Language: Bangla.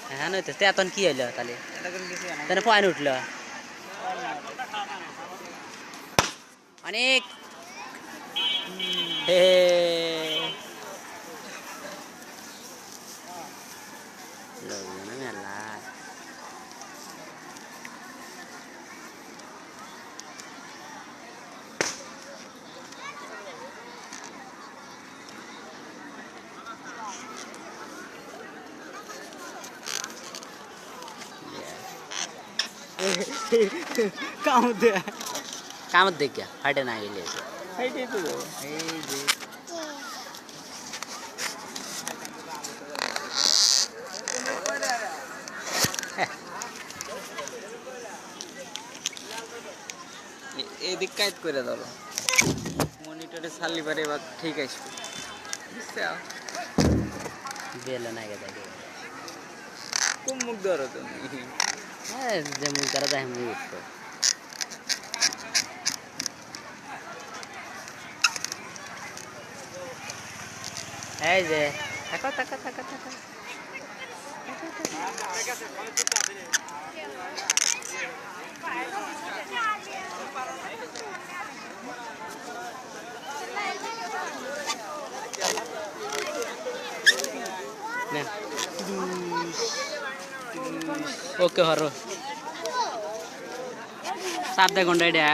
হ্যাঁ নইতে এখন কি হইলো তাহলে তাহলে পয়েন্ট উঠলো অনেক হে লোকজন মেলা কামত দেখিয়া ফাটে না গেলে এই যে এদিক কাইট করে ধরো মনিটরে চালি পারে এবার ঠিক আসবে বেলে না গে দেখে কোন মুখ ধরো তুমি হ্যাঁ যে মুখ করা যায় মুখ উঠতো এই যে থাকো থাকো থাকো থাকো ओके हरो सात घंटा